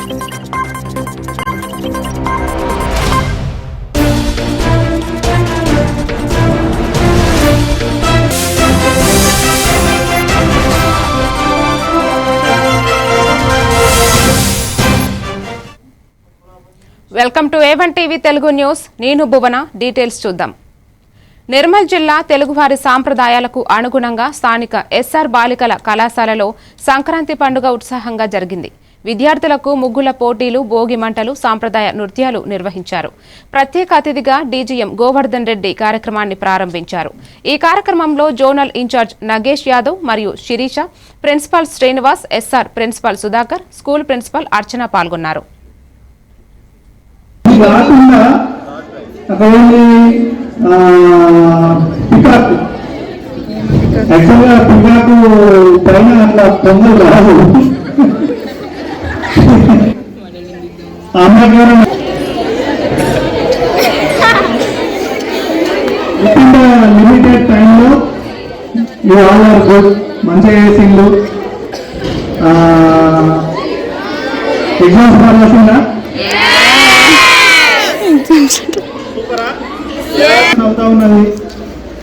Welcome to A1 TV Telugu news. నేను భువన. Details చూద్దాం. నిర్మల్ జిల్లా తెలుగువారి సాంప్రదాయాలకు అనుగుణంగా స్థానిక SR బాలికల కళాశాలలో సంక్రాంతి పండుగ ఉత్సాహంగా జరిగింది. విద్యార్థులకు ముగ్గుల పోటీలు, భోగి మంటలు, సాంప్రదాయ నృత్యాలు నిర్వహించారు. ప్రత్యేక అతిథిగా DGM గోవర్ధన్ రెడ్డి కార్యక్రమాన్ని ప్రారంభించారు. ఈ కార్యక్రమంలో జోనల్ ఇన్ఛార్జ్ నగేష్ యాదవ్ మరియు Shirisha, principal Srinivas, SR principal Sudhakar, school principal Archana పాల్గొన్నారు. కాకుండా అటువంటి పికాకు యాక్చువల్గా పికాకు పైన అట్లా తొందర రాదు. అమ్మగారు లిమిటెడ్ టైంలో ఈ ఆల్ ఆర్ గుడ్, మంచిగా చేసిండు. ఎగ్జామ్స్ బాగా రాసిందా? అవుతా ఉన్నది.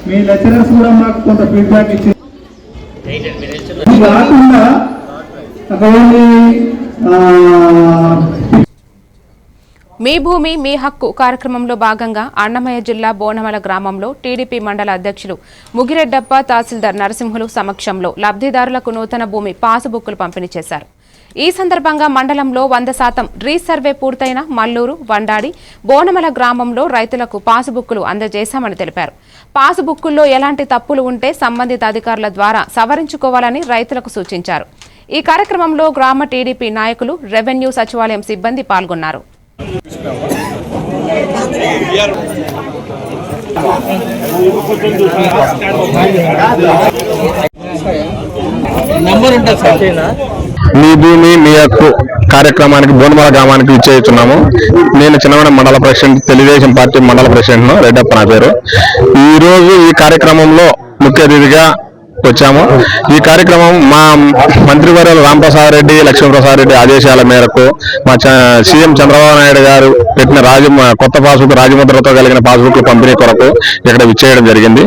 మీ లెక్చరర్స్ కూడా మాకు కొంత ఫీడ్బ్యాక్ ఇచ్చింది. కాకుండా మీ భూమి మీ హక్కు కార్యక్రమంలో భాగంగా అన్నమయ్య జిల్లా బోనమల గ్రామంలో టీడీపీ మండల అధ్యక్షులు ముగిరెడ్డప్ప, తహసీల్దార్ నరసింహులు సమక్షంలో లబ్ధిదారులకు నూతన భూమి పాసుబుక్కులు పంపిణీ చేశారు. ఈ సందర్భంగా మండలంలో 100% రీసర్వే పూర్తయిన మల్లూరు, వండాడి, బోనమల గ్రామంలో రైతులకు పాసుబుక్కులు అందజేశామని తెలిపారు. పాసుబుక్కుల్లో ఎలాంటి తప్పులు ఉంటే సంబంధిత అధికారుల ద్వారా సవరించుకోవాలని రైతులకు సూచించారు. ఈ కార్యక్రమంలో గ్రామ టీడీపీ నాయకులు, రెవెన్యూ సచివాలయం సిబ్బంది పాల్గొన్నారు. మీ భూమి మీ హక్కు కార్యక్రమానికి బోనమల గ్రామానికి ఇచ్చేస్తున్నాము. నేను చిన్నవాడ మండల ప్రెసిడెంట్, తెలుగుదేశం పార్టీ మండల ప్రెసిడెంట్ రెడ్డప్ప నా పేరు. ఈ రోజు ఈ కార్యక్రమంలో ముఖ్య అతిథిగా వచ్చాము. ఈ కార్యక్రమం మా మంత్రివర్యులు రాంప్రసాద్ రెడ్డి, లక్ష్మీప్రసాద్ రెడ్డి ఆదేశాల మేరకు మా సీఎం చంద్రబాబు నాయుడు గారు పెట్టిన కొత్త పాస్బుక్, రాజముద్రతో కలిగిన పాస్బుక్లు పంపిణీ కొరకు ఇక్కడ విచ్చేయడం జరిగింది.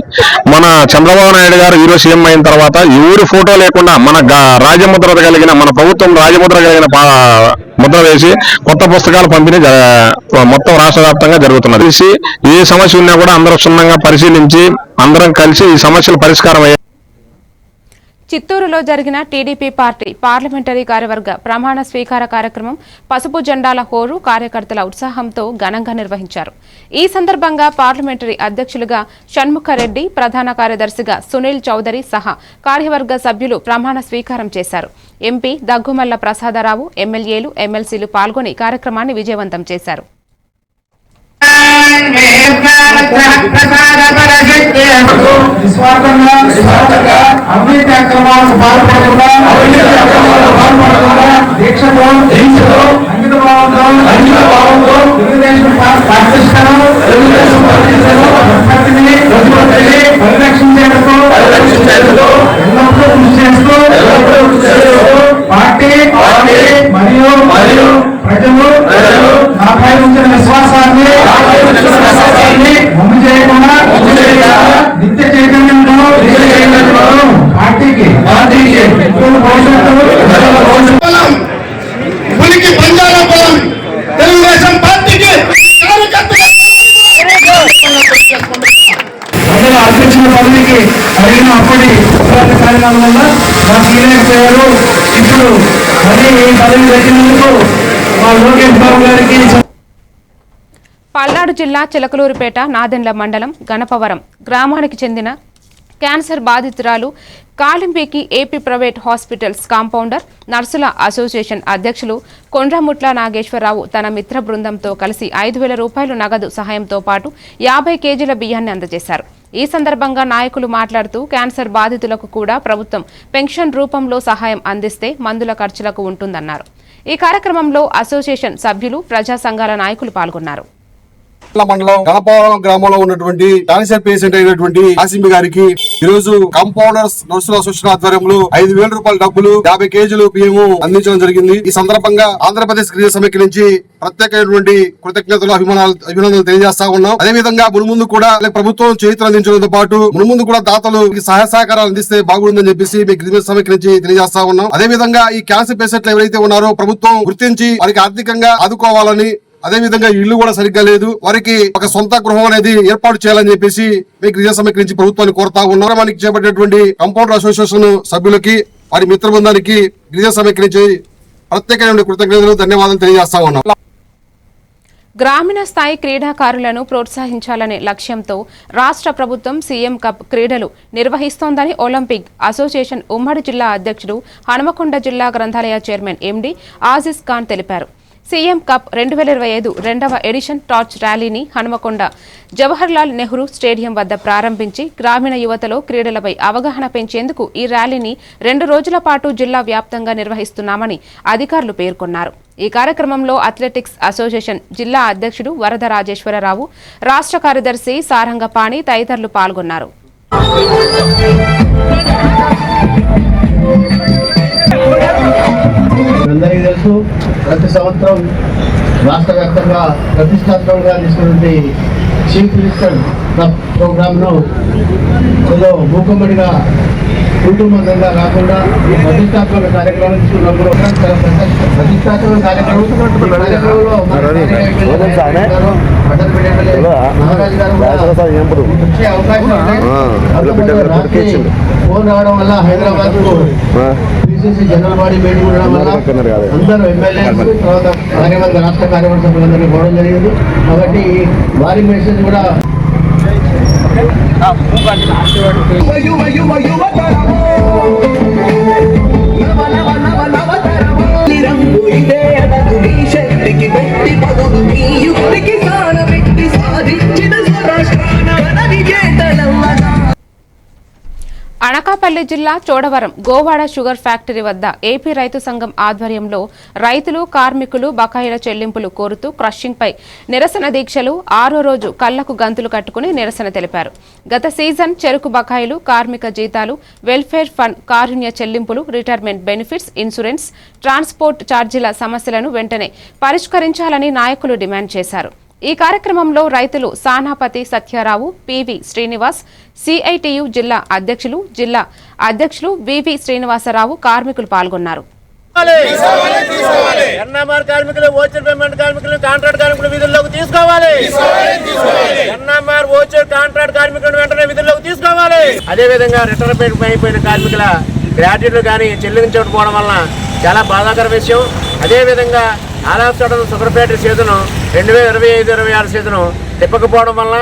మన చంద్రబాబు నాయుడు గారు ఈరోజు సీఎం అయిన తర్వాత ఎవరి ఫోటో లేకుండా మన రాజముద్రతో కలిగిన, మన ప్రభుత్వం రాజముద్ర కలిగిన ముద్ర వేసి కొత్త పుస్తకాలు పంపిణీ మొత్తం రాష్ట్ర వ్యాప్తంగా జరుగుతున్నది. ఏ సమస్య ఉన్నా కూడా అందరూ క్షుణ్ణంగా పరిశీలించి అందరం కలిసి ఈ సమస్యల పరిష్కారం అయ్యే. చిత్తూరులో జరిగిన టీడీపీ పార్టీ పార్లమెంటరీ కార్యవర్గ ప్రమాణ స్వీకార కార్యక్రమం పసుపు జెండాల హోరు కార్యకర్తల ఉత్సాహంతో ఘనంగా నిర్వహించారు. ఈ సందర్భంగా పార్లమెంటరీ అధ్యక్షులుగా షణ్ముఖరెడ్డి, ప్రధాన కార్యదర్శిగా సునీల్ చౌదరి సహా కార్యవర్గ సభ్యులు ప్రమాణ స్వీకారం చేశారు. ఎంపీ దగ్గుమల్ల ప్రసాదరావు, ఎమ్మెల్యేలు, ఎమ్మెల్సీలు పాల్గొని కార్యక్రమాన్ని విజయవంతం చేశారు. అవినీతి అక్రమాలకు పాల్పడకుండా దీక్షతో అంకితభావంతో తెలుగుదేశం పాటిస్తాను పరిరక్షించేందుకు ఎల్లప్పుడూ కృషి చేస్తూ పార్టీ మరియు ప్రజలు నాపై ఉంచిన విశ్వాసాన్ని వమ్ము చేయకుండా నిత్య చైతన్యంతో పార్టీకి ఉనికి బంజారా పొలం తెలుగుదేశం పార్టీకి ప్రజలు అర్పించిన పదవికి అడిగిన అప్పటి కార్యక్రమం వల్ల నాకు చేయలేకపోయారు. ఇప్పుడు మళ్ళీ ఈ పదవి పెట్టినందుకు మా లోకేష్ బాబు గారికి. పల్నాడు జిల్లా చిలకలూరుపేట నాదెండ్ల మండలం గణపవరం గ్రామానికి చెందిన క్యాన్సర్ బాధితురాలు కాలింపేకి ఏపీ ప్రైవేట్ హాస్పిటల్స్ కాంపౌండర్, నర్సుల అసోసియేషన్ అధ్యక్షులు కొండ్రముట్ల నాగేశ్వరరావు తన మిత్ర బృందంతో కలిసి 5,000 రూపాయలు నగదు సహాయంతో పాటు 50 కేజీల బియ్యాన్ని అందజేశారు. ఈ సందర్భంగా నాయకులు మాట్లాడుతూ క్యాన్సర్ బాధితులకు కూడా ప్రభుత్వం పెన్షన్ రూపంలో సహాయం అందిస్తే మందుల ఖర్చులకు ఉంటుందన్నారు. ఈ కార్యక్రమంలో అసోసియేషన్ సభ్యులు, ప్రజా సంఘాల నాయకులు పాల్గొన్నారు. మండలం గణపవరం గ్రామంలో ఉన్నటువంటి క్యాన్సర్ పేషెంట్ అయినటువంటి ఆసిమి గారికి ఈ రోజు కాంపౌండర్స్ నర్సుల అసోసియేషన్ ఆధ్వర్యంలో 5,000 రూపాయల డబ్బులు 50 కేజీలు బియ్యము అందించడం జరిగింది. ఈ సందర్భంగా ఆంధ్రప్రదేశ్ గిరిజన సమైక్య నుంచి ప్రత్యేకమైనటువంటి కృతజ్ఞతలు అభినందనలు తెలియజేస్తా ఉన్నాం. అదే విధంగా మున్ముందు కూడా ప్రభుత్వం చేతులు అందించడంతో పాటు మున్ముందు కూడా దాతలు సహాయ సహకారాలు అందిస్తే బాగుంటుందని చెప్పేసి మీ గిరిజన సమైక్య నుంచి తెలియజేస్తా ఉన్నాం. అదే విధంగా ఈ క్యాన్సర్ పేషెంట్లు ఎవరైతే ఉన్నారో ప్రభుత్వం గుర్తించి వారికి ఆర్థికంగా ఆదుకోవాలని, అదే విధంగా ఇల్లు కూడా సరిగ్గా లేదు, వారికి ఒక సొంత గృహం అనేది ఏర్పాటు చేయాలని చెప్పేసి మీ గిరిజన సమైక్య నుంచి ప్రభుత్వాన్ని కోరుతా ఉన్నాం. మనకి చేపట్టేటువంటి కంపౌండర్ అసోసియేషన్ సభ్యులకి, వారి మిత్ర బృందానికి గిరిజన సమైక్య నుంచి ప్రత్యేకమైన కృతజ్ఞతలు, ధన్యవాదాలు తెలియజేస్తా ఉన్నాం. గ్రామీణ స్థాయి క్రీడాకారులను ప్రోత్సహించాలనే లక్ష్యంతో రాష్ట్ర ప్రభుత్వం సీఎం కప్ క్రీడలు నిర్వహిస్తోందని ఒలింపిక్ అసోసియేషన్ ఉమ్మడి జిల్లా అధ్యక్షుడు, హనుమకొండ జిల్లా గ్రంథాలయ చైర్మన్ ఎండి ఆజిజ్ ఖాన్ తెలిపారు. సీఎం కప్ 2025 రెండవ ఎడిషన్ టార్చ్ ర్యాలీని హనుమకొండ జవహర్లాల్ నెహ్రూ స్టేడియం వద్ద ప్రారంభించి గ్రామీణ యువతలో క్రీడలపై అవగాహన పెంచేందుకు ఈ ర్యాలీని 2 రోజుల పాటు జిల్లా వ్యాప్తంగా నిర్వహిస్తున్నామని అధికారులు పేర్కొన్నారు. ఈ కార్యక్రమంలో అథ్లెటిక్స్ అసోసియేషన్ జిల్లా అధ్యక్షుడు వరద రాజేశ్వరరావు, రాష్ట్ర కార్యదర్శి సారంగపాణి తదితరులు పాల్గొన్నారు. అందరికీ తెలుసు, ప్రతి సంవత్సరం రాష్ట్ర వ్యాప్తంగా ప్రతిష్టాత్మకంగా తీసుకున్నటువంటి చీఫ్ మినిస్టర్ ప్రోగ్రామ్ను ఏదో మూకమ్మడిగా కుటుంబంగా కాకుండా ప్రతిష్టాత్మక కార్యక్రమం తీసుకున్నప్పుడు ప్రతిష్టాత్మక కార్యక్రమంలో మహారాజు గారు వచ్చే అవకాశం ఫోన్ రావడం వల్ల హైదరాబాద్ కు పిసిసి జనరల్ బాడీ మీటింగ్ ఉండడం వల్ల అందరూ ఎమ్మెల్యేస్, తర్వాత కార్యవర్గ రాష్ట్ర కార్యవర్గ సభ్యులందరికీ పోవడం జరిగింది. కాబట్టి వారి మెసేజ్ కూడా అనకాపల్లి జిల్లా చోడవరం గోవాడ షుగర్ ఫ్యాక్టరీ వద్ద ఏపీ రైతు సంఘం ఆధ్వర్యంలో రైతులు, కార్మికులు బకాయిల చెల్లింపులు కోరుతూ క్రషింగ్పై నిరసన దీక్షలు 6వ రోజు కళ్లకు గంతులు కట్టుకుని నిరసన తెలిపారు. గత సీజన్ చెరుకు బకాయిలు, కార్మిక జీతాలు, వెల్ఫేర్ ఫండ్ కారుణ్య చెల్లింపులు, రిటైర్మెంట్ బెనిఫిట్స్, ఇన్సూరెన్స్, ట్రాన్స్పోర్ట్ ఛార్జీల సమస్యలను వెంటనే పరిష్కరించాలని నాయకులు డిమాండ్ చేశారు. ఈ కార్యక్రమంలో రైతులు సానాపతి సత్యారావు, పివి శ్రీనివాస్, సిఐటియు జిల్లా అధ్యక్షులు వివి శ్రీనివాసరావు, కార్మికులు పాల్గొన్నారు. ఎన్ఎంఆర్ కార్మికులు, ఓచర్ పేమెంట్ కార్మికులు, కాంట్రాక్ట్ కార్మికులు విధుల్లోకి తీసుకోవాలి. ఎన్ఎంఆర్ ఓచర్ కాంట్రాక్ట్ కార్మికులను వెంటనే విధుల్లోకి తీసుకోవాలి. అదే విధంగా రిటైర్మెంట్ అయిపోయిన కార్మికుల గ్రాడ్యుయేట్లు కానీ చెల్లించకపోవడం వలన చాలా బాధాకర విషయం. అదేవిధంగా ఆలాసడం సుగర్పేట సీజను 2025-26 సీజను తిప్పకపోవడం వల్ల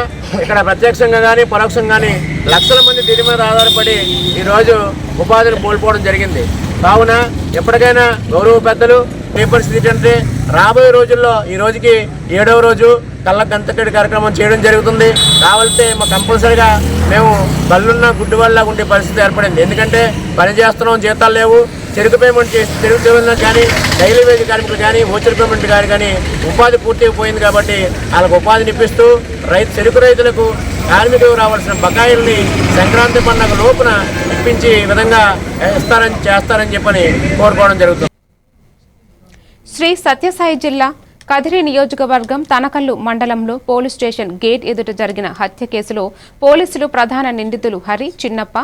ఇక్కడ ప్రత్యక్షంగా కానీ పరోక్షంగా కానీ లక్షల మంది దీని మీద ఆధారపడి ఈరోజు ఉపాధిని కోల్పోవడం జరిగింది. కావున ఎప్పటికైనా గౌరవ పెద్దలు ఏ పరిస్థితి ఏంటంటే రాబోయే రోజుల్లో ఈ రోజుకి 7వ రోజు కళ్ళ గంతకడి కార్యక్రమం చేయడం జరుగుతుంది. కావాలంటే మా కంపల్సరీగా మేము కళ్ళున్న గుడ్డు వల్ల ఉండే పరిస్థితి ఏర్పడింది. ఎందుకంటే పని చేస్తున్నాం, జీతాలు లేవు. చెరుకు పేమెంట్ చెరుకు పేమెంట్ కానీ, డైలీ వేజ్ కార్మికులు కానీ, ఓచర్ పేమెంట్ కానీ ఉపాధి పూర్తిగా పోయింది. కాబట్టి వాళ్ళకు ఉపాధిని ఇప్పిస్తూ చెరుకు రైతులకు కార్మికులకు రావాల్సిన బకాయిల్ని సంక్రాంతి పండుగ లోపున ఇప్పించి విధంగా చేస్తారని చెప్పని కోరుకోవడం జరుగుతుంది. శ్రీ సత్యసాయి జిల్లా కదిరి నియోజకవర్గం తనకల్లు మండలంలో పోలీస్ స్టేషన్ గేట్ ఎదుట జరిగిన హత్య కేసులో పోలీసులు ప్రధాన నిందితులు హరి, చిన్నప్ప,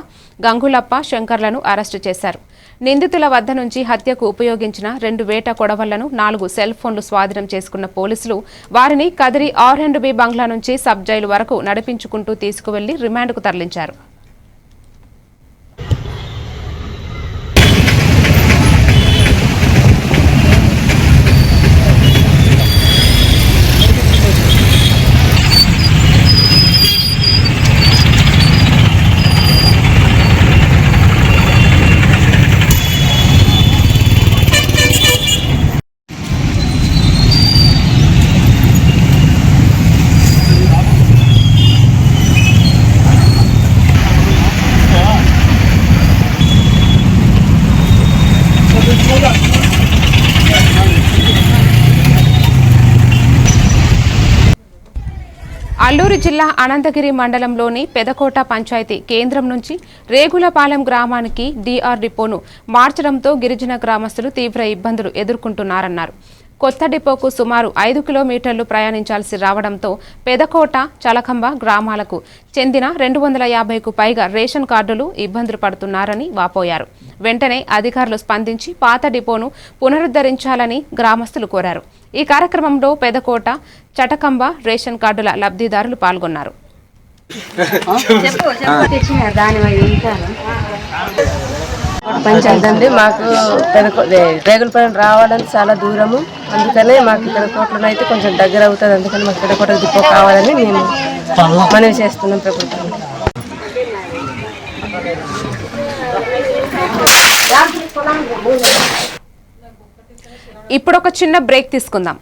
గంగులప్ప, శంకర్లను అరెస్టు చేశారు. నిందితుల వద్ద నుంచి హత్యకు ఉపయోగించిన 2 వేట కొడవళ్లను, 4 సెల్ ఫోన్లు స్వాధీనం చేసుకున్న పోలీసులు వారిని కదిరి R&B బంగ్లా నుంచి సబ్ జైలు వరకు నడిపించుకుంటూ తీసుకువెళ్లి రిమాండ్కు తరలించారు. అల్లూరు జిల్లా అనంతగిరి మండలంలోని పెదకోట పంచాయతీ కేంద్రం నుంచి రేగులపాలెం గ్రామానికి డిఆర్ డిపోను మార్చడంతో గిరిజన గ్రామస్తులు తీవ్ర ఇబ్బందులు ఎదుర్కొంటున్నారన్నారు. కొత్త డిపోకు సుమారు 5 కిలోమీటర్లు ప్రయాణించాల్సి రావడంతో పెదకోట, చలకంబ గ్రామాలకు చెందిన 250కు పైగా రేషన్ కార్డులు ఇబ్బందులు పడుతున్నారని వాపోయారు. వెంటనే అధికారులు స్పందించి పాత డిపోను పునరుద్ధరించాలని గ్రామస్తులు కోరారు. ఈ కార్యక్రమంలో పెదకోట, చటకంబ రేషన్ కార్డుల లబ్ధిదారులు పాల్గొన్నారు. పంచాయతీ అండి, మాకు రేగులపాలెం రావడానికి చాలా దూరము. అందుకనే మాకు పెదకోటలో అయితే కొంచెం దగ్గర అవుతుంది. అందుకని మాకు పెదకోట డిపో కావాలని మేము మనవి చేస్తున్నాం ప్రభుత్వం. ఇప్పుడు ఒక చిన్న బ్రేక్ తీసుకుందాం.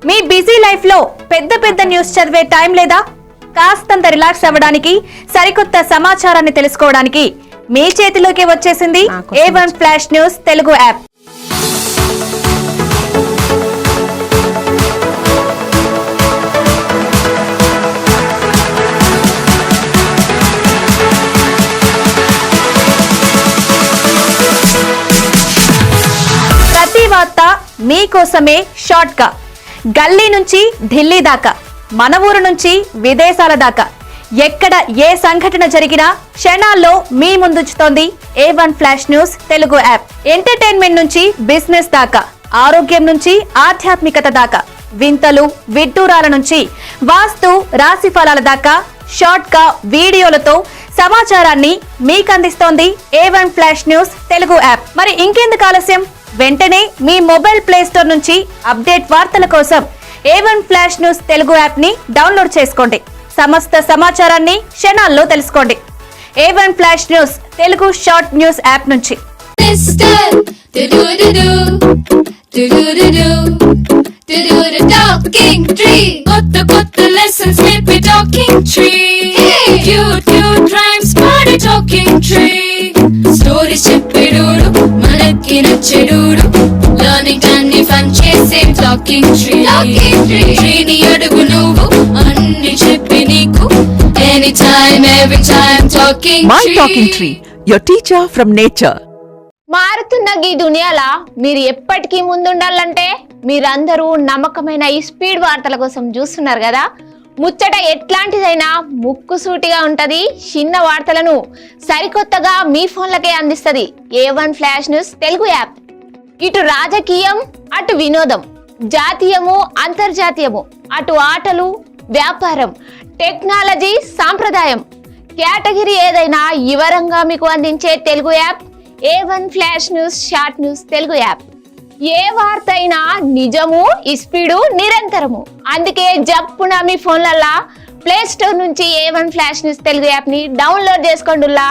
మీ బిజీ లైఫ్ లో పెద్ద న్యూస్ చదివే టైం లేదా? కాస్తంత రిలాక్స్ అవ్వడానికి, సరికొత్త సమాచారాన్ని తెలుసుకోవడానికి మీ చేతిలోకి వచ్చేసింది A1 flash news Telugu app. ప్రతి వార్త మీకోసమే షార్ట్ గా, గల్లీ నుంచి ఢిల్లీ దాకా, మన ఊరు నుంచి విదేశాల దాకా ఎక్కడ ఏ సంఘటన జరిగినా క్షణాల్లో మీ ముందుంచుతోంది A1 flash news Telugu app. Entertainment నుంచి బిజినెస్ దాకా, ఆరోగ్యం నుంచి ఆధ్యాత్మికత దాకా, వింతలు విడ్డూరాల నుంచి వాస్తు రాశి ఫలాల దాకా షార్ట్ గా వీడియోలతో సమాచారాన్ని మీకు అందిస్తోంది A1 flash news Telugu app. మరి ఇంకెందుకు ఆలస్యం, వెంటనే మీ మొబైల్ ప్లే స్టోర్ నుంచి అప్డేట్ వార్తల కోసం A1 flash news Telugu app ని డౌన్లోడ్ చేసుకోండి. సమస్త సమాచారాన్ని క్షణాల్లో తెలుసుకోండి. A1 flash news Telugu short news app నుంచి. స్టోరీస్ చెప్పేడోడు, మనకి నచ్చేడోడు, లర్నింగ్ అన్ని ఫన్ చేసే టాకింగ్ ట్రీ అడుగు నువ్వు, అన్ని చెప్పి నీకు any time every time talking tree, your teacher from nature. మారుతున్న ఈ దునియాలా మీరు ఎప్పటికీ ముందుండాలంటే మీరందరూ నమ్మకమైన ఈ స్పీడ్ వార్తల కోసం చూస్తున్నారు కదా. ముచ్చట ఎట్లాంటిదైనా ముక్కుసూటిగా ఉంటది. చిన్న వార్తలను సరికొత్తగా మీ ఫోన్లకే అందిస్తది A1 flash news Telugu app. ఇటు రాజకీయం, అటు వినోదం, జాతీయము, అంతర్జాతీయము, అటు ఆటలు, వ్యాపారం, టెక్నాలజీ, సాంప్రదాయం, కేటగిరీ ఏదైనా వివరంగా మీకు అందించే Telugu app A1 flash news short news Telugu app. ఏ వార్త అయినా నిజము, స్పీడు, నిరంతరము. అందుకే జప్పున మీ ఫోన్లల్లా ప్లే స్టోర్ నుంచి A1 flash news Telugu app ని డౌన్లోడ్ చేసుకోండిలా.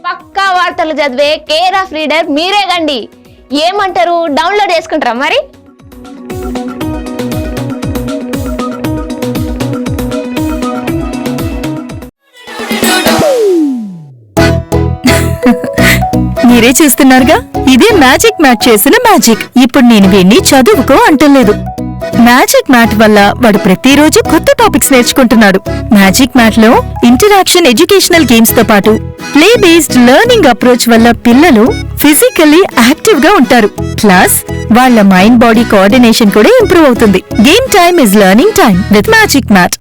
పక్కా వార్తలు చదివే కేర్ ఆఫ్ రీడర్ మీరే గండి. ఏమంటారు, డౌన్లోడ్ చేసుకుంటారా మరి? మీరే చేస్తున్నారుగా, ఇదే మ్యాజిక్ మ్యాట్ చేసిన మ్యాజిక్. ఇప్పుడు నేను వీణ్ణి చదువుకో అంటలేదు. మ్యాజిక్ మ్యాట్ వల్ల వాడు ప్రతిరోజు కొత్త టాపిక్స్ నేర్చుకుంటున్నాడు. మ్యాజిక్ మ్యాట్ లో ఇంటరాక్షన్, ఎడ్యుకేషనల్ గేమ్స్ తో పాటు ప్లే బేస్డ్ లెర్నింగ్ అప్రోచ్ వల్ల పిల్లలు ఫిజికల్లీ యాక్టివ్ గా ఉంటారు. ప్లస్ వాళ్ళ మైండ్ బాడీ కోఆర్డినేషన్ కూడా ఇంప్రూవ్ అవుతుంది. Game time is learning time with Magic Mat.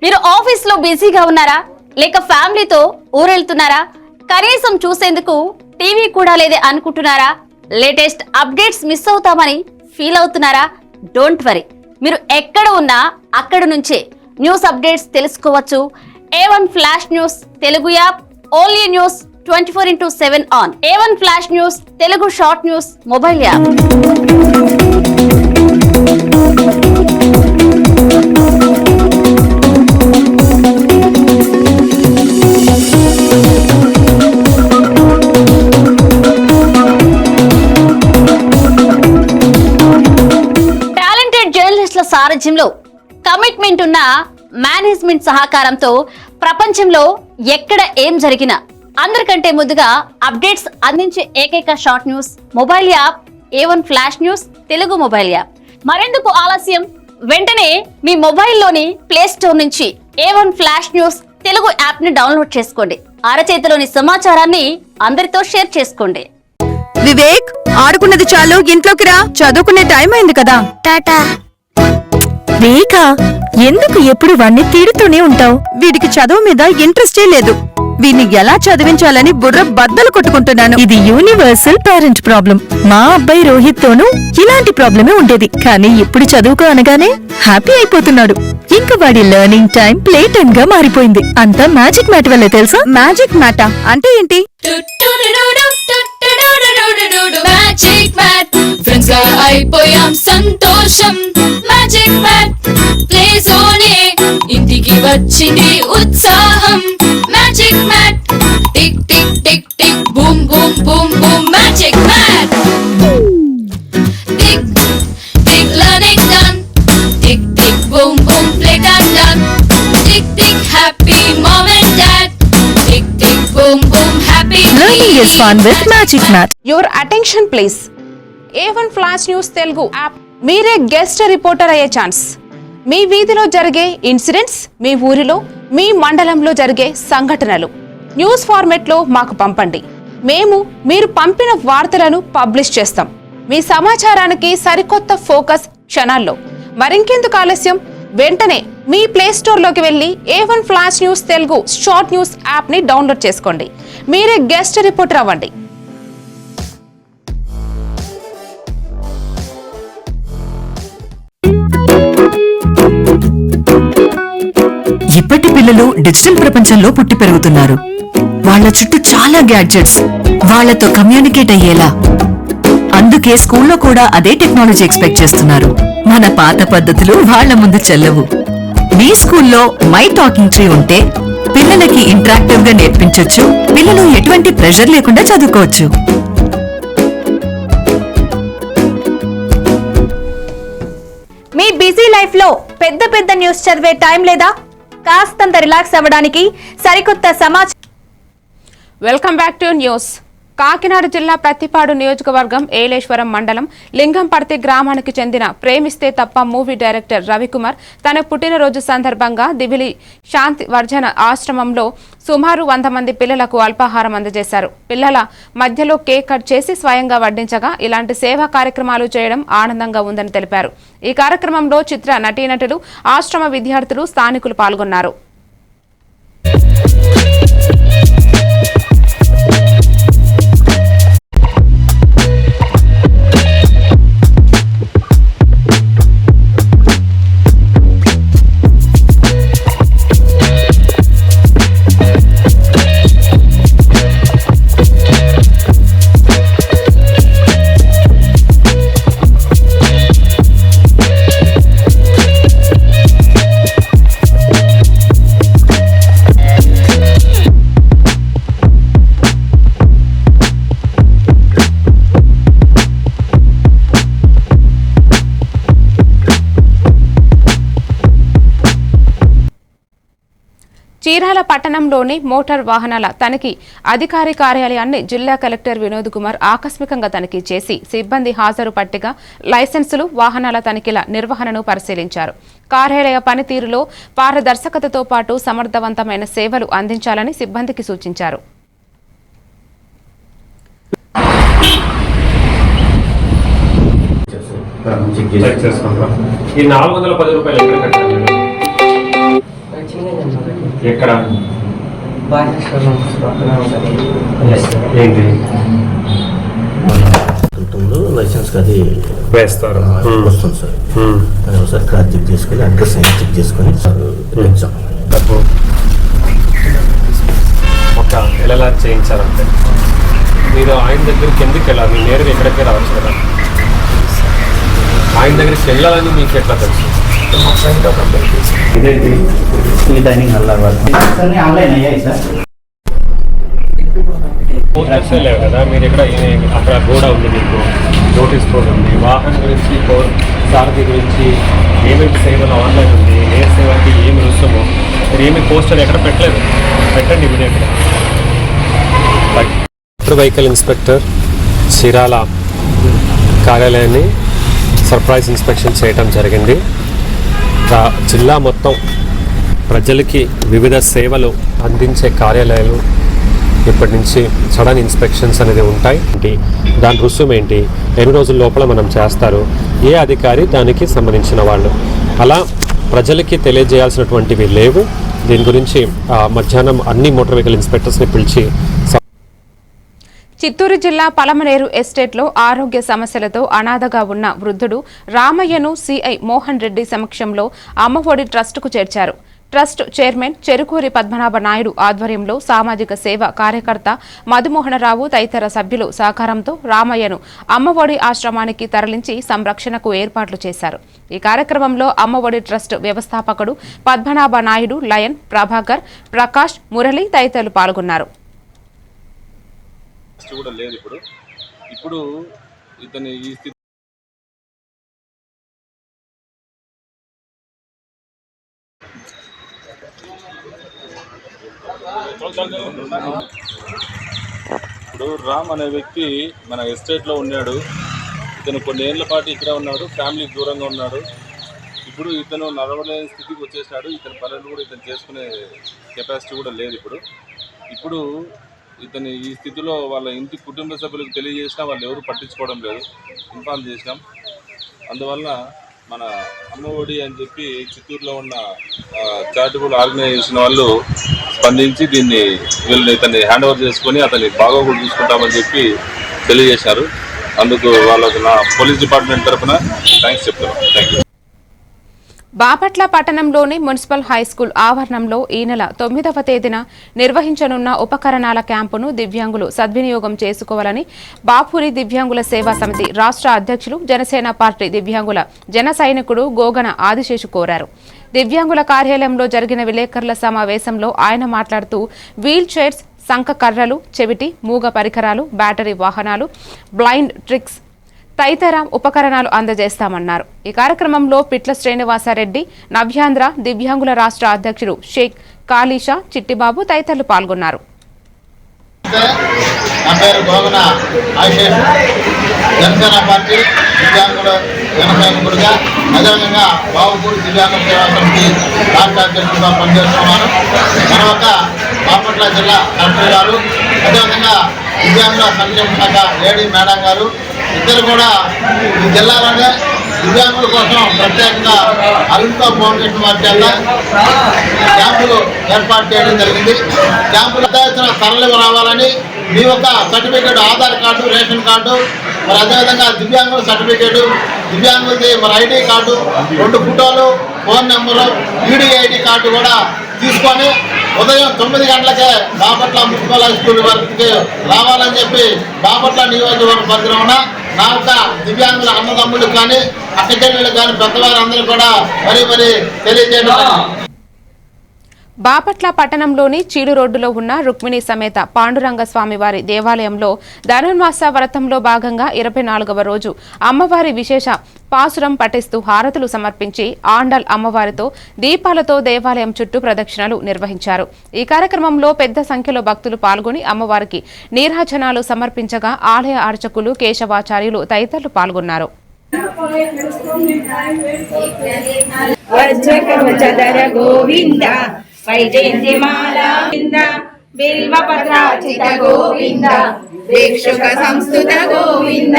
మీరు ఆఫీస్ లో బిజీగా ఉన్నారా, లేక ఫ్యామిలీతో ఊరెళ్తున్నారా? కనీసం చూసేందుకు టీవీ కూడా లేదే అనుకుంటున్నారా? లేటెస్ట్ అప్డేట్స్ మిస్ అవుతామని ఫీల్ అవుతున్నారా? డోంట్ వరీ, మీరు ఎక్కడ ఉన్నా అక్కడ నుంచే న్యూస్ అప్డేట్స్ తెలుసుకోవచ్చు. A1 flash news Telugu app, only news 24/7 on. A1 flash news Telugu short news mobile app. సారథ్యంలో కమిట్మెంట్ ఉన్న మేనేజ్మెంట్ సహకారంతో ప్రపంచంలో ఎక్కడ ఏం జరిగినా అందరికంటే ముందుగా అప్డేట్స్ అందించే ఏకైక short news mobile app A1 flash news Telugu mobile app. మరెందుకు ఆలస్యం, వెంటనే మీ మొబైల్లోని ప్లే స్టోర్ నుంచి A1 flash news Telugu app ని డౌన్లోడ్ చేసుకోండి. అరచేతిలోని సమాచారాన్ని అందరితో షేర్ చేసుకోండి. వివేక్, ఆడుకున్నది చాలు, ఇంట్లోకి రా, చదువుకునే టైం అయింది కదా. టాటా. వేకా, ఎందుకు ఎప్పుడు వాణ్ణి తిడుతూనే ఉంటావు? వీడికి చదువు మీద ఇంట్రెస్టే లేదు. వీడిని ఎలా చదివించాలని బుర్ర బద్దలు కొట్టుకుంటున్నాను. ఇది యూనివర్సల్ పేరెంట్ ప్రాబ్లం. మా అబ్బాయి రోహిత్ తోనూ ఇలాంటి ప్రాబ్లమే ఉండేది, కానీ ఇప్పుడు చదువుకో అనగానే హ్యాపీ అయిపోతున్నాడు. ఇంకా వాడి లెర్నింగ్ టైం ప్లే టైం గా మారిపోయింది. అంతా మ్యాజిక్ మ్యాట్ వల్లే తెలుసా? మ్యాజిక్ మ్యాటా అంటే ఏంటి? మ్యాజిక్ మ్యాట్ ఫ్రెండ్స్ గా అయిపోయాం సంతోషం. మ్యాజిక్ మ్యాట్ ప్లే జోనే ఇంటికి వచ్చింది ఉత్సాహం. Magic Mat tick tick tick tick boom boom boom boom. Magic Mat tick tick learning done. Tick tick boom boom play time done. Tick tick happy mom and dad. Tick tick boom boom happy Learning is fun with Magic Mat. Your attention please. A1 flash news Telugu app. మీరే guest reporter అయ్యే chance. మీ వీధిలో జరిగే incidents, మీ ఊరిలో, మీ మండలంలో జరిగే సంఘటనలు news format లో మాకు పంపండి. మేము మీరు పంపిన వార్తలను పబ్లిష్ చేస్తాం. మీ సమాచారానికి సరికొత్త ఫోకస్ క్షణాల్లో. మరింకెందుకు ఆలస్యం? వెంటనే మీ ప్లే స్టోర్ లోకి వెళ్లి A1 flash news Telugu short news app ని డౌన్లోడ్ చేసుకోండి. మీరే గెస్ట్ రిపోర్టర్ అవ్వండి. ఇప్పటి పిల్లలు డిజిటల్ ప్రపంచంలో పుట్టి పెరుగుతున్నారు. వాళ్ళ చుట్టూ చాలా గ్యాడ్జెట్స్, వాళ్ళతో కమ్యూనికేట్ అయ్యేలా. అందుకే స్కూల్లో కూడా అదే టెక్నాలజీ ఎక్స్పెక్ట్ చేస్తున్నారు. మన పాత పద్ధతులు వాళ్ళ ముందు చెల్లవు. మీ స్కూల్లో మై టాకింగ్ ట్రీ ఉంటే పిల్లలకి ఇంటరాక్టివ్ గా నేర్పించొచ్చు. పిల్లలు ఎటువంటి ప్రెషర్ లేకుండా చదువుకోవచ్చు. మీ బిజీ లైఫ్ లో పెద్ద పెద్ద న్యూస్ చదివే టైం లేదా? కాస్తంత రిలాక్స్ అవ్వడానికి సరికొత్త సమాచారం. Welcome back to news. Kakinada జిల్లా ప్రత్తిపాడు నియోజకవర్గం ఏలేశ్వరం మండలం లింగంపర్తి గ్రామానికి చెందిన ప్రేమిస్తే తప్ప మూవీ డైరెక్టర్ రవికుమార్ తన పుట్టినరోజు సందర్భంగా దివిలి శాంతి వర్జన ఆశ్రమంలో సుమారు 100 మంది పిల్లలకు అల్పాహారం అందజేశారు. పిల్లల మధ్యలో కేక్ కట్ చేసి స్వయంగా వడ్డించగా ఇలాంటి సేవా కార్యక్రమాలు చేయడం ఆనందంగా ఉందని తెలిపారు. ఈ కార్యక్రమంలో చిత్ర నటీనటులు, ఆశ్రమ విద్యార్థులు, స్థానికులు పాల్గొన్నారు. చీరాల పట్టణంలోని మోటార్ వాహనాల తనిఖీ అధికారి కార్యాలయాన్ని జిల్లా కలెక్టర్ వినోద్ కుమార్ ఆకస్మికంగా తనిఖీ చేసి సిబ్బంది హాజరు పట్టిక, లైసెన్సులు, వాహనాల తనిఖీల నిర్వహణను పరిశీలించారు. కార్యాలయ పనితీరులో పారదర్శకతతో పాటు సమర్థవంతమైన సేవలు అందించాలని సిబ్బందికి సూచించారు. ఈ 410 రూపాయలు ఎక్కడ కట్టాలి? ఎక్కడ ఏంటి లైసెన్స్ అది వేస్తారు వస్తుంది సార్. అది ఒకసారి క్రాస్ చెక్ చేసుకొని అడ్రస్ అయినా చెక్ చేసుకొని ఎగ్జామ్ ఒక ఎలా చేయించాలంటే మీరు ఆయన దగ్గరికి ఎందుకు వెళ్ళాలి? మీరు నేరుగా ఎక్కడికి రావచ్చు కదా. ఆయన దగ్గరికి వెళ్ళాలని మీకు ఎట్లా తెలుసు? ఇదేంటి ఈ డైనింగ్ హాల్ ఆన్లైన్ అయ్యాయి సార్. లేవు కదా మీరు ఇక్కడ అక్కడ గోడ ఉంది, మీకు నోటీస్ బోర్డు ఉంది, వాహనం గురించి, సారథి గురించి ఏమేమి సేవలు ఆన్లైన్ ఉంది, ఏ సేవకి ఏమి రుసుమో మీరు ఏమి పోస్టర్ ఎక్కడ పెట్టలేదు, పెట్టండి ఇమీడియట్గా. మోటార్ వెహికల్ ఇన్స్పెక్టర్ చీరాల కార్యాలయాన్ని సర్ప్రైజ్ ఇన్స్పెక్షన్ చేయడం జరిగింది. జిల్లా మొత్తం ప్రజలకి వివిధ సేవలు అందించే కార్యాలయాలు ఇప్పటి నుంచి సడన్ ఇన్స్పెక్షన్స్ అనేది ఉంటాయి. దాని రుసుము ఏంటి, ఎన్ని రోజుల లోపల మనం చేస్తారు, ఏ అధికారి దానికి సంబంధించిన వాళ్ళు, అలా ప్రజలకి తెలియజేయాల్సినటువంటివి లేవు. దీని గురించి మధ్యాహ్నం అన్ని మోటార్ వెహికల్ ఇన్స్పెక్టర్స్ని పిలిచి చిత్తూరు జిల్లా పలమనేరు ఎస్టేట్లో ఆరోగ్య సమస్యలతో అనాథగా ఉన్న వృద్ధుడు రామయ్యను సిఐ మోహన్ రెడ్డి సమక్షంలో అమ్మఒడి ట్రస్టుకు చేర్చారు. ట్రస్ట్ చైర్మన్ చెరుకూరి పద్మనాభ నాయుడు ఆధ్వర్యంలో సామాజిక సేవ కార్యకర్త మధుమోహనరావు తదితర సభ్యులు సహకారంతో రామయ్యను అమ్మఒడి ఆశ్రమానికి తరలించి సంరక్షణకు ఏర్పాట్లు చేశారు. ఈ కార్యక్రమంలో అమ్మఒడి ట్రస్ట్ వ్యవస్థాపకుడు పద్మనాభ నాయుడు, లయన్, ప్రభాకర్, ప్రకాష్, మురళి తదితరులు పాల్గొన్నారు. ఇప్పుడు ఇతని ఈ స్థితి ఇప్పుడు రామ్ అనే వ్యక్తి మన ఎస్టేట్లో ఉన్నాడు. ఇతను కొన్ని ఏళ్ల పాటు ఇక్కడే ఉన్నాడు, ఫ్యామిలీకి దూరంగా ఉన్నాడు. ఇప్పుడు ఇతను నడవలేని స్థితికి వచ్చేసాడు. ఇతని పనులు కూడా ఇతను చేసుకునే కెపాసిటీ కూడా లేదు. ఇప్పుడు ఇతని ఈ స్థితిలో వాళ్ళ ఇంటి కుటుంబ సభ్యులకు తెలియజేసినా వాళ్ళు ఎవరు పట్టించుకోవడం లేదు. ఇన్ఫార్మ్ చేసినాం. అందువల్ల మన అమ్మఒడి అని చెప్పి చిత్తూరులో ఉన్న చారిటబుల్ ఆర్గనైజేషన్ వాళ్ళు స్పందించి వీళ్ళని ఇతన్ని హ్యాండ్ ఓవర్ చేసుకొని అతన్ని బాగోగులు చూసుకుంటామని చెప్పి తెలియజేశారు. అందుకు వాళ్ళకు నా పోలీస్ డిపార్ట్మెంట్ తరఫున థ్యాంక్స్ చెప్తున్నాం. Thank you. బాపట్ల పట్టణంలోని మున్సిపల్ హైస్కూల్ ఆవరణంలో ఈ నెల 9వ తేదీన నిర్వహించనున్న ఉపకరణాల క్యాంపును దివ్యాంగులు సద్వినియోగం చేసుకోవాలని బాపూరి దివ్యాంగుల సేవా సమితి రాష్ట్ర అధ్యక్షులు, జనసేన పార్టీ దివ్యాంగుల జన సైనికుడు గోగన ఆదిశేషు కోరారు. దివ్యాంగుల కార్యాలయంలో జరిగిన విలేకరుల సమావేశంలో ఆయన మాట్లాడుతూ వీల్ చైర్స్, సంక కర్రలు, చెవిటి, మూగ పరికరాలు, బ్యాటరీ వాహనాలు, బ్లైండ్ ట్రిక్స్ తదితర ఉపకరణాలు అందజేస్తామన్నారు. ఈ కార్యక్రమంలో పిట్ల శ్రీనివాసారెడ్డి, నవ్యాంధ్ర దివ్యాంగుల రాష్ట్ర అధ్యక్షుడు షేక్ కాళీషా, చిట్టిబాబు తదితరులు పాల్గొన్నారు. నా పేరు గోగన ఆశేష్, జనసేన పార్టీ దివ్యాంగుల జనసైనికుడిగా, అదేవిధంగా బాబుపూడి దివ్యాంగుల సేవా సమితి రాష్ట్ర అధ్యక్షుడిగా పనిచేస్తున్నాను. మన ఒక బాపట్ల జిల్లా కలెక్టర్ గారు, అదేవిధంగా దివ్యాంగుల సంక్షేమ శాఖ లేడీ మేడం గారు ఇద్దరు కూడా ఈ జిల్లాలోనే దివ్యాంగుల కోసం ప్రత్యేకంగా అరుణ్తో ఫౌండేషన్ వారి చేత క్యాంపులు ఏర్పాటు చేయడం జరిగింది. క్యాంపులు సరళంగా రావాలని మీ యొక్క certificate, Aadhaar card, ration card, మరి అదేవిధంగా దివ్యాంగుల సర్టిఫికేటు, దివ్యాంగులది మరి ఐడి కార్డు, 2 ఫోటోలు, ఫోన్ నెంబరు, ఈడీ కార్డు కూడా తీసుకొని ఉదయం 9 గంటలకే బాపట్ల మున్సిపల్ హై స్కూల్ వరకు రావాలని చెప్పి బాపట్ల నియోజకవర్గ పరిధిలో ఉన్న నా యొక్క దివ్యాంగుల అన్నదమ్ములు కానీ అక్కచెల్లెలు కానీ పెద్దవారందరూ కూడా మరీ తెలియజేయడం. బాపట్ల పట్టణంలోని చీడు రోడ్డులో ఉన్న రుక్మిణి సమేత పాండురంగ స్వామివారి దేవాలయంలో ధనుర్మాస వ్రతంలో భాగంగా 24వ రోజు అమ్మవారి విశేష పాసురం పఠిస్తూ హారతులు సమర్పించి ఆండల్ అమ్మవారితో దీపాలతో దేవాలయం చుట్టూ ప్రదక్షిణలు నిర్వహించారు. ఈ కార్యక్రమంలో పెద్ద సంఖ్యలో భక్తులు పాల్గొని అమ్మవారికి నీరాజనాలు సమర్పించగా ఆలయ అర్చకులు, కేశవాచార్యులు తదితరులు పాల్గొన్నారు. వైజయంతిమాల గోవింద, బిల్వపత్రాచిత గోవింద, భిక్షుక సంస్థుత గోవింద,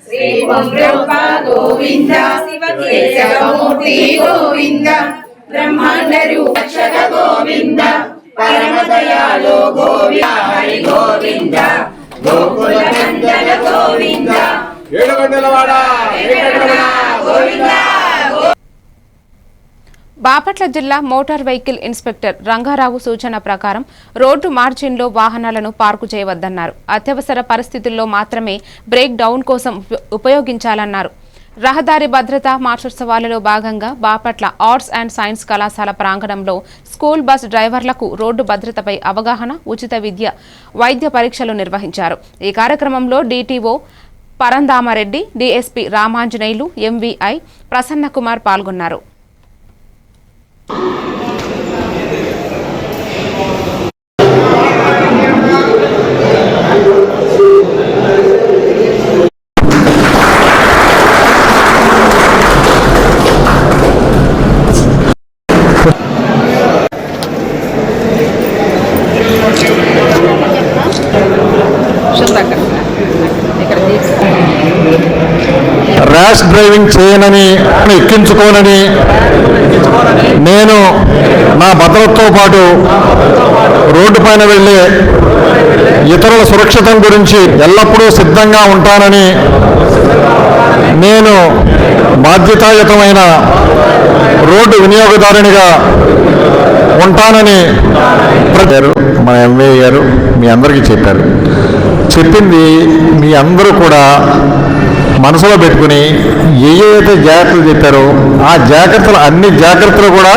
శ్రీ రూప గోవింద, శివకేశవమూర్తి గోవింద, బ్రహ్మాండ రూపక్షక గోవింద, పరమ దయాళు గోవింద, హరి గోవింద, గోకుల నందన గోవింద, ఏడుగంటలవాడ గోవింద. బాపట్ల జిల్లా మోటార్ వెహికల్ ఇన్స్పెక్టర్ రంగారావు సూచన ప్రకారం రోడ్డు మార్జిన్లో వాహనాలను పార్కు చేయవద్దన్నారు. అత్యవసర పరిస్థితుల్లో మాత్రమే బ్రేక్ డౌన్ కోసం ఉపయోగించాలన్నారు. రహదారి భద్రతా మాసోత్సవాలలో భాగంగా బాపట్ల ఆర్ట్స్ అండ్ సైన్స్ కళాశాల ప్రాంగణంలో స్కూల్ బస్ డ్రైవర్లకు రోడ్డు భద్రతపై అవగాహన, ఉచిత విద్య, వైద్య పరీక్షలు నిర్వహించారు. ఈ కార్యక్రమంలో DTO Parandhamareddy, DSP Ramanjaneyulu, MVI Prasannakumar పాల్గొన్నారు. ర్యాష్ డ్రైవింగ్ చేయనని, ఎక్కించుకోనని నేను నా భద్రతతో పాటు రోడ్డు పైన వెళ్ళే ఇతరుల సురక్షితం గురించి ఎల్లప్పుడూ సిద్ధంగా ఉంటానని, నేను బాధ్యతాయుతమైన రోడ్డు వినియోగదారునిగా ఉంటానని మా ఎంఏ గారు మీ అందరికీ చెప్పారు. చెప్పింది మీ అందరూ కూడా మనసులో పెట్టుకుని ఏవైతే జాగ్రత్తలు చెప్పారో ఆ జాగ్రత్తలు, అన్ని జాగ్రత్తలు కూడా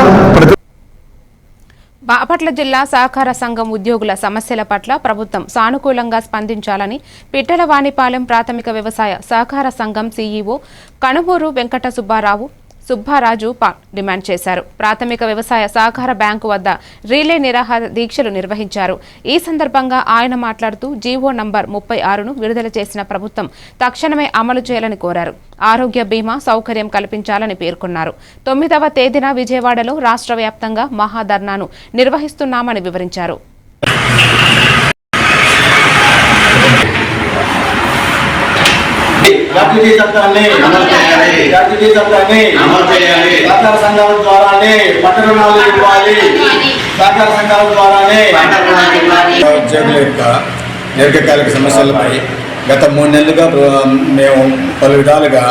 బాపట్ల జిల్లా సహకార సంఘం ఉద్యోగుల సమస్యల పట్ల ప్రభుత్వం సానుకూలంగా స్పందించాలని పిట్టలవాణిపాలెం ప్రాథమిక వ్యవసాయ సహకార సంఘం సీఈఓ కనుమూరు వెంకట సుబ్బారాజు డిమాండ్ చేశారు. ప్రాథమిక వ్యవసాయ సహకార బ్యాంకు వద్ద రీలే నిరాహార దీక్షలు నిర్వహించారు. ఈ సందర్భంగా ఆయన మాట్లాడుతూ జీవో నంబర్ 36ను విడుదల చేసిన ప్రభుత్వం తక్షణమే అమలు చేయాలని కోరారు. ఆరోగ్య బీమా సౌకర్యం కల్పించాలని పేర్కొన్నారు. 9వ తేదీన విజయవాడలో రాష్ట్ర వ్యాప్తంగా మహాధర్నాను నిర్వహిస్తున్నామని వివరించారు. జాతీయ చట్టాన్ని సహకార సంఘాల ద్వారానే పంట రుణాలు ఇవ్వాలి. సహకార సంఘాల ద్వారానే ఉద్యోగుల యొక్క దీర్ఘకాలిక సమస్యలపై గత 3 నెలలుగా మేము పలు విధాలుగా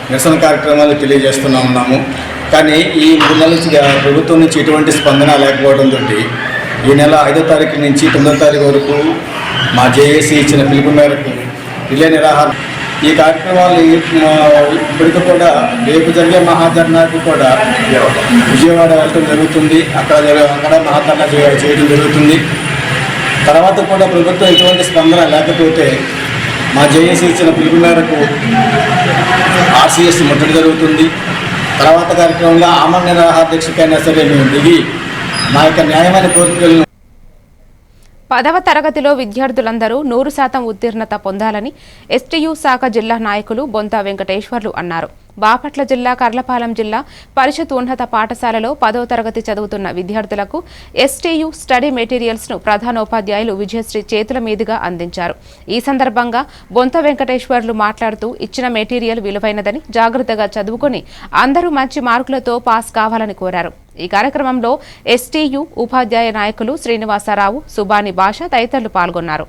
నిరసన కార్యక్రమాలు తెలియజేస్తూనే ఉన్నాము. కానీ ఈ 3 నెలల నుంచి ప్రభుత్వం నుంచి ఎటువంటి స్పందన లేకపోవడంతో ఈ నెల 5వ తారీఖు నుంచి 9వ తారీఖు వరకు మా జేఏసీ ఇచ్చిన పిలుపు మేరకు రిలే నిరాహార ఈ కార్యక్రమాలు ఇప్పటికీ కూడా రేపు జరిగే మహాధర్నాకు కూడా విజయవాడ వెళ్ళడం జరుగుతుంది. అక్కడ మహాధర్నా చేయడం జరుగుతుంది. తర్వాత కూడా ప్రభుత్వం ఎటువంటి స్పందన లేకపోతే మా జేఏసీ ఇచ్చిన పిలుపు మేరకు ఆర్సీఎస్ ముట్టడి జరుగుతుంది. తర్వాత కార్యక్రమంలో ఆమరణ నిరాహార దీక్షకైనా సరే మేము దిగి మా యొక్క న్యాయమైన కోరికలను 10వ తరగతిలో విద్యార్థులందరూ 100% ఉత్తీర్ణత పొందాలని ఎస్టీయూ శాఖ జిల్లా నాయకులు బొంత వెంకటేశ్వర్లు అన్నారు. బాపట్ల జిల్లా కర్లపాలెం జిల్లా పరిషత్ ఉన్నత పాఠశాలలో 10వ తరగతి చదువుతున్న విద్యార్థులకు ఎస్టీయూ స్టడీ మెటీరియల్స్ ను ప్రధానోపాధ్యాయులు విజయశ్రీ చేతుల మీదుగా అందించారు. ఈ సందర్భంగా బొంత వెంకటేశ్వర్లు మాట్లాడుతూ ఇచ్చిన మెటీరియల్ విలువైనదని, జాగ్రత్తగా చదువుకుని అందరూ మంచి మార్కులతో పాస్ కావాలని కోరారు. ఈ కార్యక్రమంలో ఎస్టీయూ ఉపాధ్యాయ నాయకులు శ్రీనివాసరావు, సుబాని భాష తదితరులు పాల్గొన్నారు.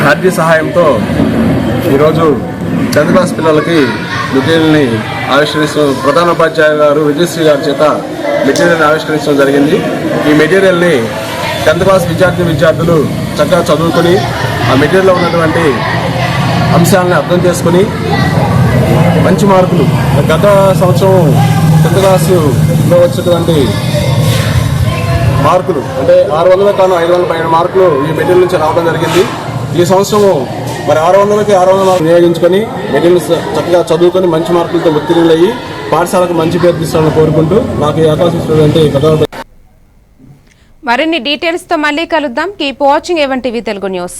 ఆర్థిక సహాయంతో ఈరోజు 10th క్లాస్ పిల్లలకి మెటీరియల్ని ప్రధానోపాధ్యాయులు గారు విజయశ్రీ గారి చేత మెటీరియల్ని ఆవిష్కరించడం జరిగింది. ఈ మెటీరియల్ని 10th క్లాస్ విద్యార్థులు చక్కగా చదువుకొని ఆ మెటీరియల్లో ఉన్నటువంటి అంశాలను అర్థం చేసుకుని మంచి మార్కులు, గత సంవత్సరం 10th క్లాసులో వచ్చేటువంటి మార్కులు అంటే 600 కాను 500 పైన మార్కులు ఈ మెటీరియల్ నుంచి రావడం జరిగింది. ఈ సంవత్సరం మరి 600కి 600 మార్కులు వినియోగించుకొని మెటీరియల్ చక్కగా చదువుకొని మంచి మార్కులతో ఉత్తీర్ణులయ్యి పాఠశాలకు మంచి పేరు తీసుకోవాలని కోరుకుంటూ నాకు ఈ అవకాశం ఇచ్చినటువంటి మరిన్ని డీటెయిల్స్ తో మళ్ళీ కలుద్దాం. Keep watching A1 TV Telugu news.